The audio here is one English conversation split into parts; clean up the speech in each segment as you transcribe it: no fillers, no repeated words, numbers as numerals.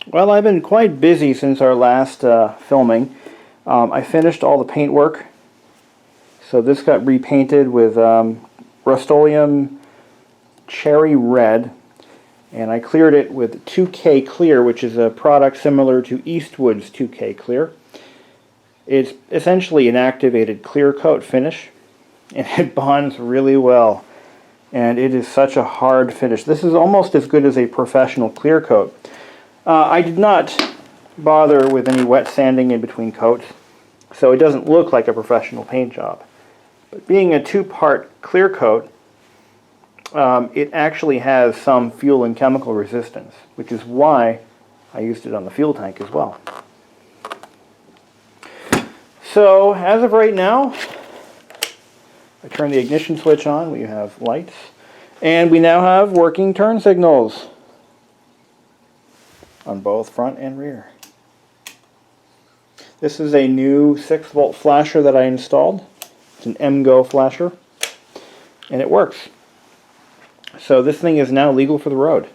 Well, I've been quite busy since our last filming. I finished all the paint work. So this got repainted with Rust-Oleum Cherry Red, and I cleared it with 2K Clear, which is a product similar to Eastwood's 2K Clear. It's essentially an activated clear coat finish, and it bonds really well. And it is such a hard finish. This is almost as good as a professional clear coat. I did not bother with any wet sanding in between coats, so it doesn't look like a professional paint job. But being a two-part clear coat, it actually has some fuel and chemical resistance, which is why I used it on the fuel tank as well. So, as of right now, I turn the ignition switch on, we have lights, and we now have working turn signals on both front and rear. This is a new 6-volt flasher that I installed. It's an MGO flasher, and it works. So this thing is now legal for the road.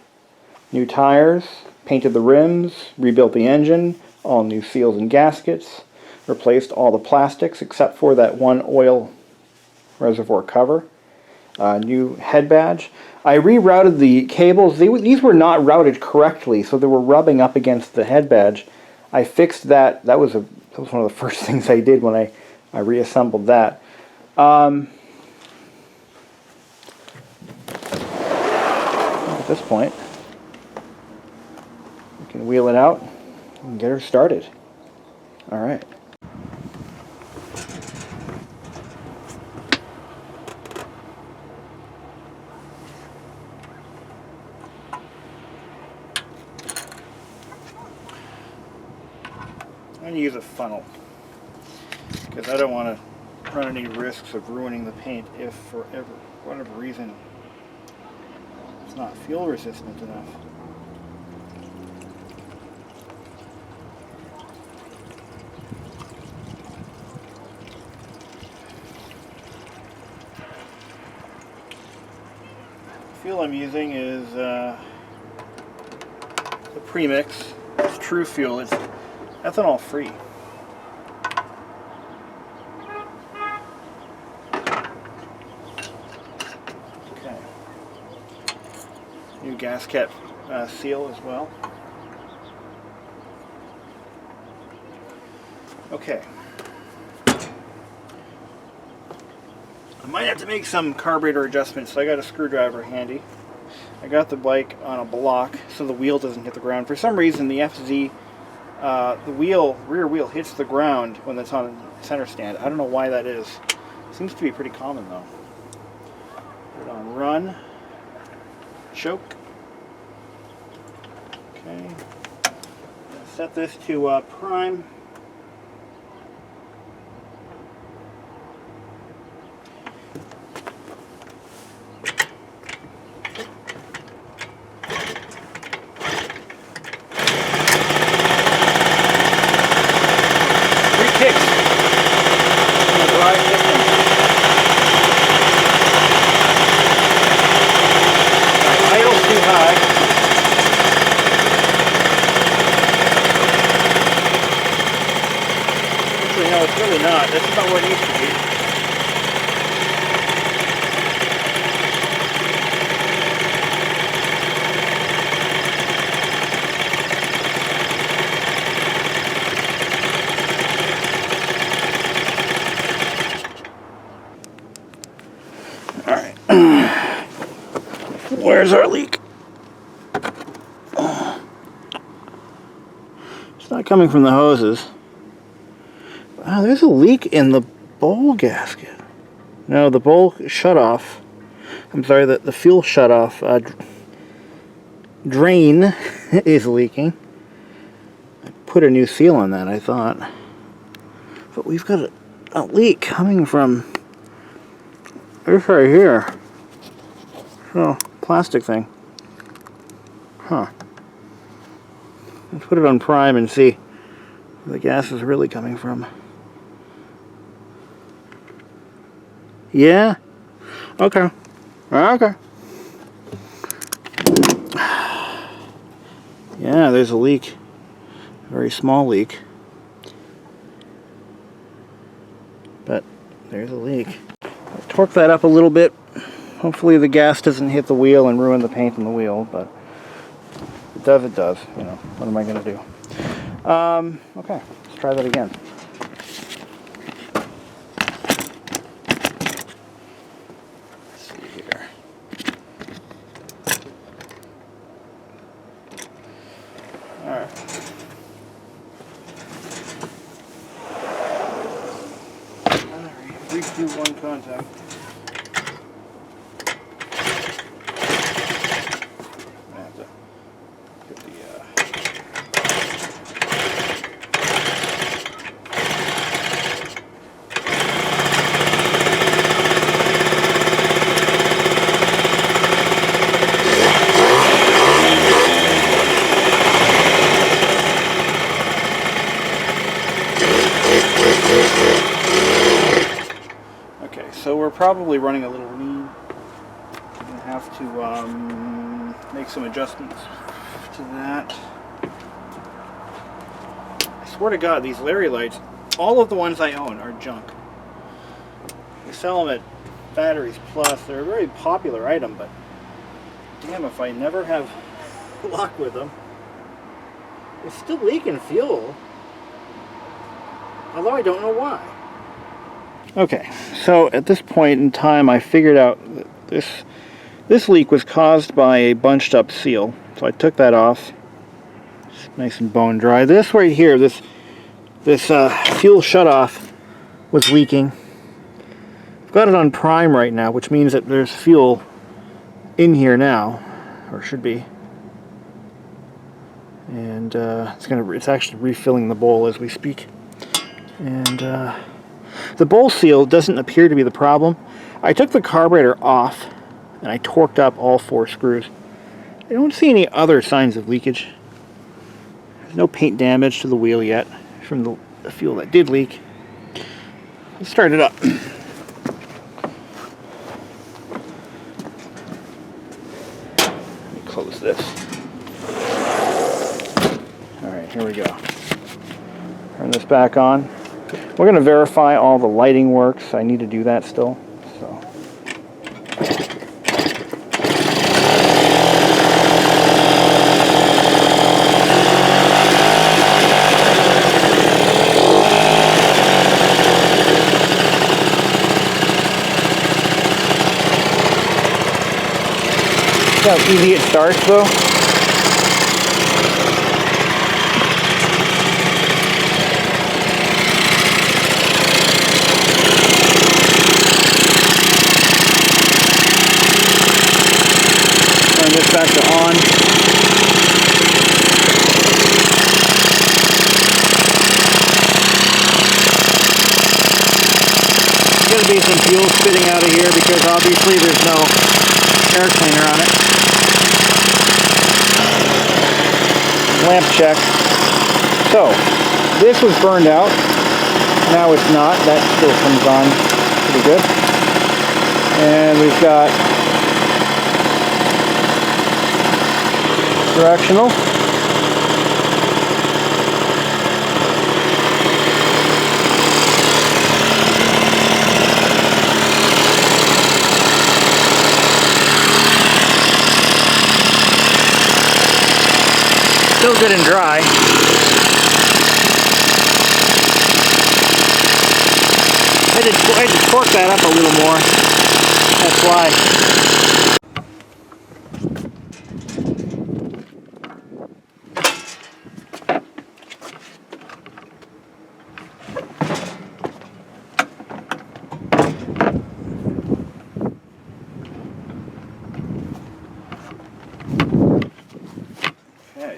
New tires, painted the rims, rebuilt the engine, all new seals and gaskets, replaced all the plastics except for that one oil reservoir cover. New head badge. I rerouted the cables. These were not routed correctly, so they were rubbing up against the head badge. I fixed that. That was one of the first things I did when I reassembled that. At this point, we can wheel it out and get her started. All right. I'm going to use a funnel because I don't want to run any risks of ruining the paint if for whatever reason it's not fuel resistant enough. The fuel I'm using is the premix. It's True Fuel. It's ethanol free. Okay. New gasket seal as well. Okay. I might have to make some carburetor adjustments, so I got a screwdriver handy. I got the bike on a block so the wheel doesn't hit the ground. For some reason the FZ the rear wheel hits the ground when it's on center stand. I don't know why that is. Seems to be pretty common though. Put it on run. Choke. Okay. Set this to prime. No, it's really not. That's about where it needs to be. Alright. Where's our leak? It's not coming from the hoses. Wow, there's a leak in the bowl gasket. No, the bowl shutoff. I'm sorry, the fuel shutoff drain is leaking. I put a new seal on that, I thought. But we've got a leak coming from this right here. Oh, plastic thing. Huh. Let's put it on prime and see where the gas is really coming from. Yeah? Okay. Okay. Yeah, there's a leak. A very small leak. But there's a leak. I'll torque that up a little bit. Hopefully the gas doesn't hit the wheel and ruin the paint on the wheel, but if it does, it does. You know, what am I going to do? Okay, let's try that again. Let's see here. Alright. Alright, redo one contact. So we're probably running a little lean. I'm going to have to make some adjustments to that. I swear to God, these Larry lights, all of the ones I own are junk. They sell them at Batteries Plus. They're a very popular item, but damn if I never have luck with them. It's still leaking fuel, although I don't know why. Okay, so at this point in time I figured out that this leak was caused by a bunched up seal. So I took that off. It's nice and bone dry. This right here, this fuel shutoff was leaking. I've got it on prime right now, which means that there's fuel in here now, or should be. And it's actually refilling the bowl as we speak. And the bowl seal doesn't appear to be the problem. I took the carburetor off and I torqued up all 4 screws. I don't see any other signs of leakage. There's no paint damage to the wheel yet from the fuel that did leak. Let's start it up. Let me close this. Alright, here we go. Turn this back on. We're going to verify all the lighting works. I need to do that still. So. See how easy it starts though? This back to on. There's going to be some fuel spitting out of here because obviously there's no air cleaner on it. Lamp check. So, this was burned out. Now it's not. That still comes on pretty good. And we've got directional. Still good and dry. I had to torque that up a little more. That's why. Okay.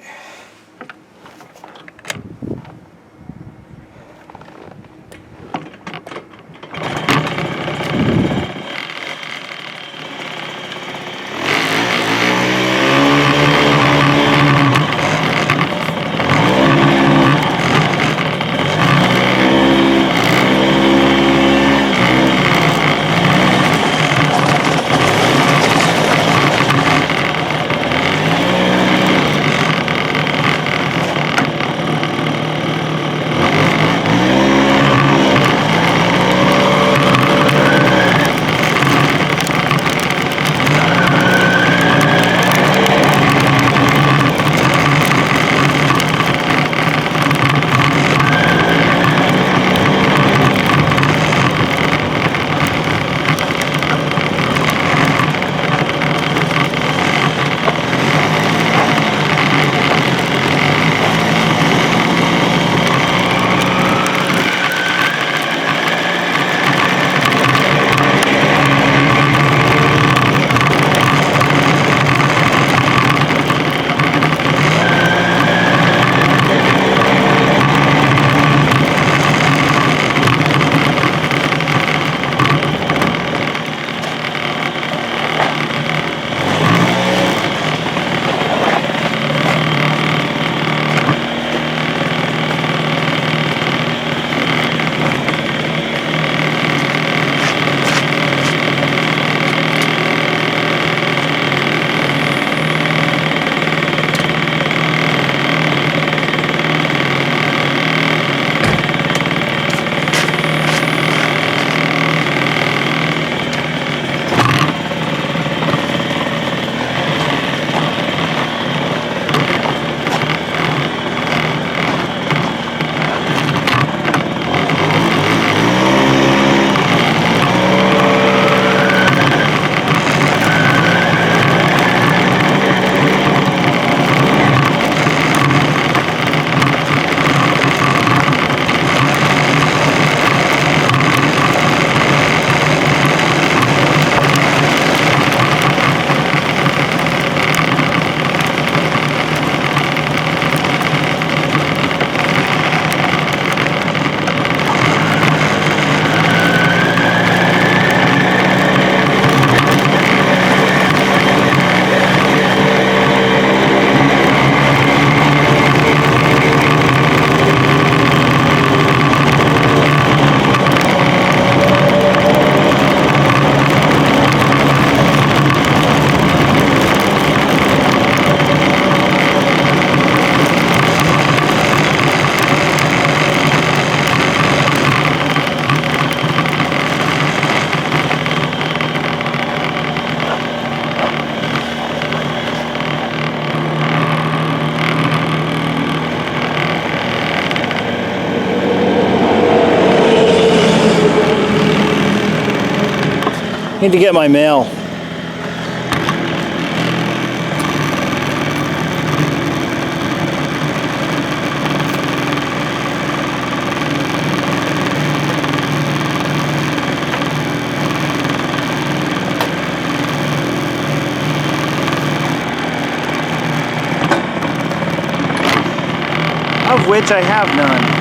Need to get my mail. Of which I have none.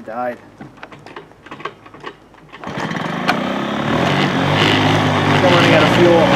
Died. Still running out of fuel.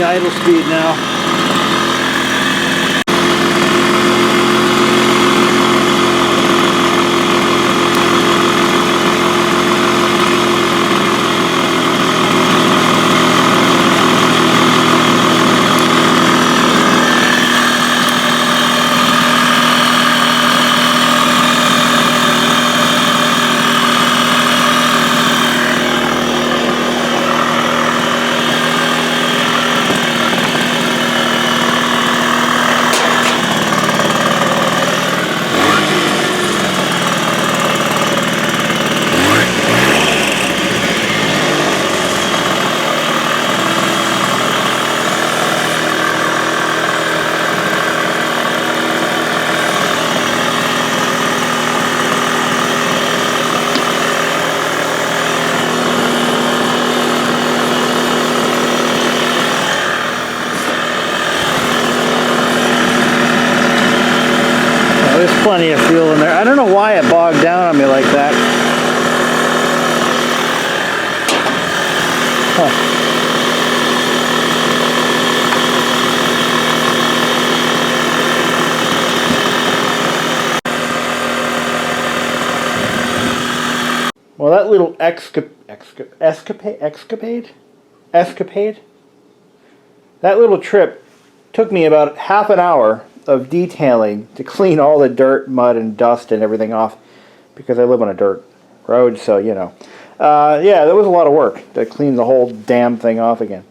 Idle speed now. There's plenty of fuel in there. I don't know why it bogged down on me like that. Huh. Well, that that little escapade, that little trip took me about half an hour of detailing to clean all the dirt, mud, and dust and everything off, because I live on a dirt road, so you know. Yeah, that was a lot of work to clean the whole damn thing off again.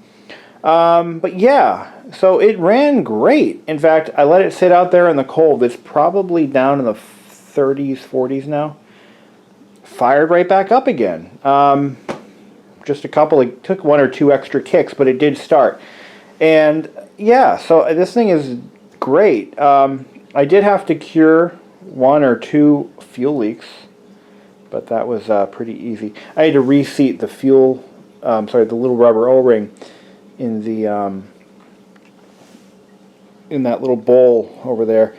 But yeah, so it ran great. In fact, I let it sit out there in the cold. It's probably down in the 30s, 40s now. Fired right back up again. Just a couple, it took 1 or 2 extra kicks, but it did start. And yeah, so this thing is great. I did have to cure 1 or 2 fuel leaks, but that was pretty easy. I had to reseat the fuel, the little rubber O-ring in the in that little bowl over there,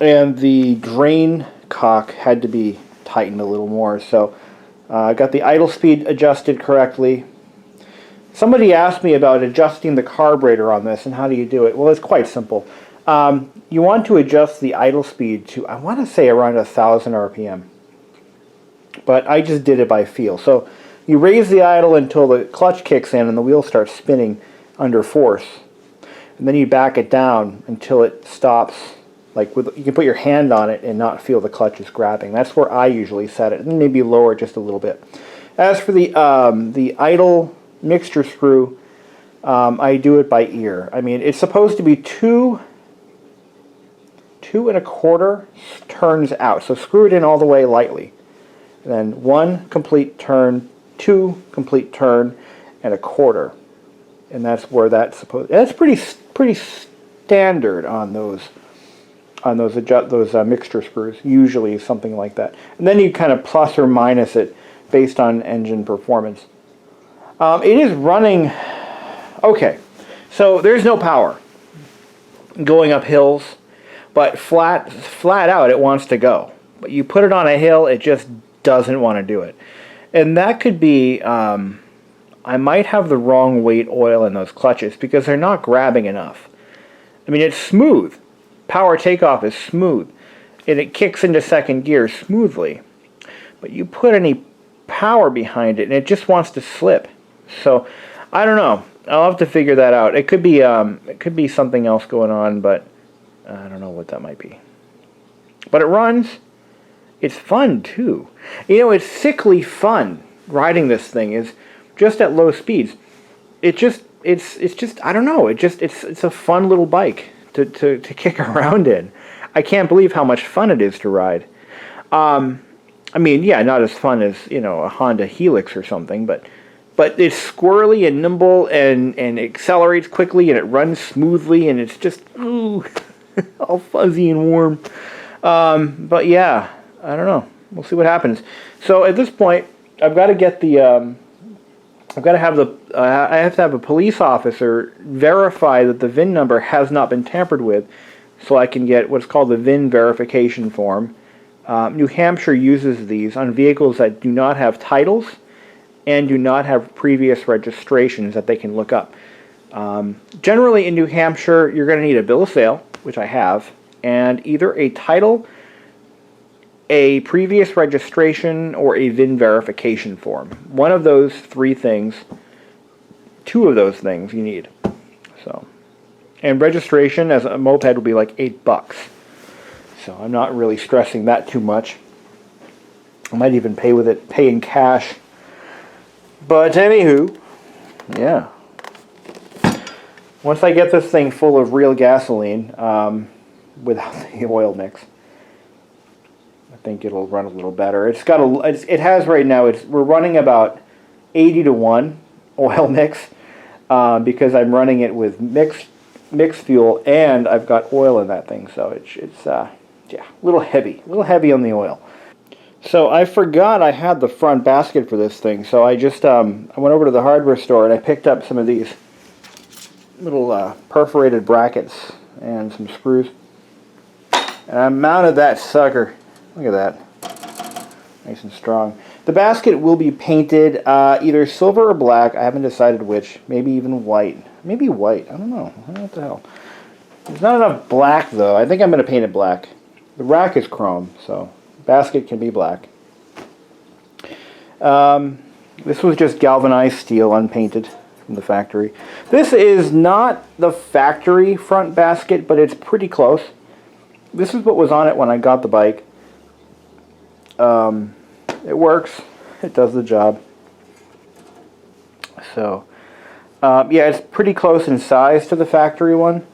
and the drain cock had to be tightened a little more. So I got the idle speed adjusted correctly. Somebody asked me about adjusting the carburetor on this, and how do you do it? Well, it's quite simple. You want to adjust the idle speed to, I want to say, around 1,000 RPM. But I just did it by feel. So you raise the idle until the clutch kicks in and the wheel starts spinning under force. And then you back it down until it stops. Like you can put your hand on it and not feel the clutch is grabbing. That's where I usually set it. And maybe lower it just a little bit. As for the idle mixture screw, I do it by ear. I mean, it's supposed to be 2 1/4 turns out. So screw it in all the way lightly. And then 1 complete turn, 2 complete turn, and 1/4. And that's where that's supposed. That's pretty standard on those mixture screws. Usually something like that. And then you kind of plus or minus it based on engine performance. It is running okay. So there's no power going up hills, but flat out it wants to go. But you put it on a hill, it just doesn't want to do it. And that could be, I might have the wrong weight oil in those clutches because they're not grabbing enough. I mean, it's smooth. Power takeoff is smooth. And it kicks into second gear smoothly. But you put any power behind it and it just wants to slip. So, I don't know. I'll have to figure that out. It could be something else going on, but I don't know what that might be. But it runs. It's fun too. You know, it's sickly fun riding this thing. Is just at low speeds. It's just I don't know. It's a fun little bike to kick around in. I can't believe how much fun it is to ride. I mean, yeah, not as fun as, you know, a Honda Helix or something, but it's squirrely and nimble and accelerates quickly and it runs smoothly and it's just ooh, all fuzzy and warm. But yeah, I don't know. We'll see what happens. So at this point, I've got to get the I have to have a police officer verify that the VIN number has not been tampered with, so I can get what's called the Vin Verification form. New Hampshire uses these on vehicles that do not have titles and do not have previous registrations that they can look up. Generally in New Hampshire, you're going to need a bill of sale, which I have, and either a title, a previous registration, or a VIN verification form. One of those 3 things, 2 of those things you need. So, and registration as a moped will be like $8. So I'm not really stressing that too much. I might even pay in cash. But anywho, yeah. Once I get this thing full of real gasoline, without the oil mix, I think it'll run a little better. It has right now. We're running about 80-to-1 oil mix because I'm running it with mixed fuel and I've got oil in that thing. So it's yeah, a little heavy on the oil. So I forgot I had the front basket for this thing. So I just I went over to the hardware store and I picked up some of these little perforated brackets and some screws. And I mounted that sucker. Look at that. Nice and strong. The basket will be painted either silver or black. I haven't decided which. Maybe even white. Maybe white. I don't know. What the hell. There's not enough black, though. I think I'm going to paint it black. The rack is chrome, so the basket can be black. This was just galvanized steel, unpainted from the factory. This is not the factory front basket, but it's pretty close. This is what was on it when I got the bike. It works. It does the job. So, yeah, it's pretty close in size to the factory one.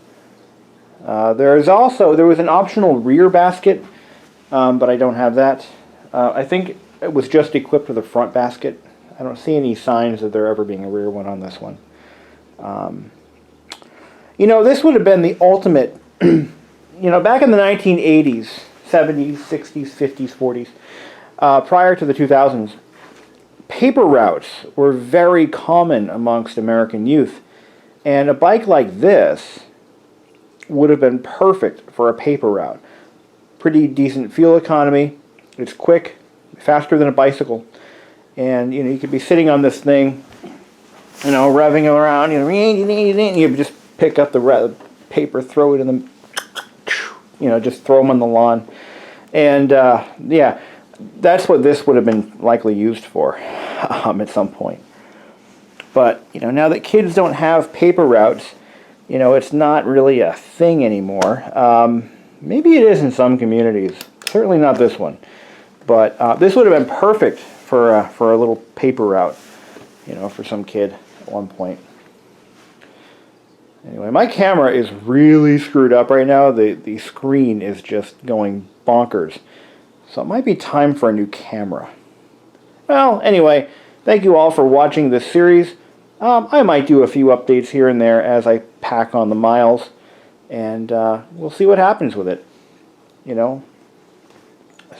There was an optional rear basket, but I don't have that. I think it was just equipped with a front basket. I don't see any signs of there ever being a rear one on this one. You know, this would have been the ultimate, you know, back in the 1980s, 70s, 60s, 50s, 40s, prior to the 2000s, paper routes were very common amongst American youth. And a bike like this would have been perfect for a paper route. Pretty decent fuel economy. It's quick, faster than a bicycle. And, you know, you could be sitting on this thing, you know, revving around, you know, and you just pick up the paper, throw it in the, you know, just throw them on the lawn. And, yeah, that's what this would have been likely used for at some point. But, you know, now that kids don't have paper routes, you know, it's not really a thing anymore. Maybe it is in some communities. Certainly not this one. But this would have been perfect for a little paper route, you know, for some kid at one point. Anyway, my camera is really screwed up right now. The screen is just going bonkers. So it might be time for a new camera. Well, anyway, thank you all for watching this series. I might do a few updates here and there as I pack on the miles, and we'll see what happens with it, you know.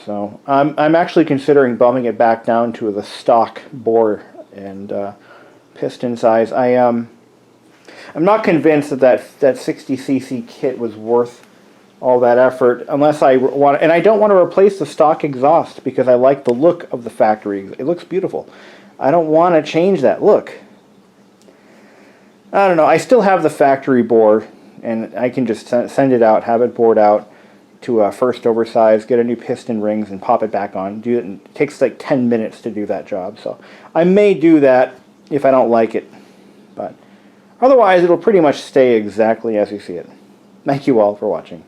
So I'm actually considering bumping it back down to the stock bore and piston size. I'm not convinced that 60cc kit was worth all that effort, unless I want, and I don't want to replace the stock exhaust because I like the look of the factory. It looks beautiful. I don't want to change that look. I don't know. I still have the factory bore, and I can just send it out, have it bored out to a first oversize, get a new piston rings, and pop it back on. Do it. It takes like 10 minutes to do that job, so I may do that if I don't like it. But otherwise, it'll pretty much stay exactly as you see it. Thank you all for watching.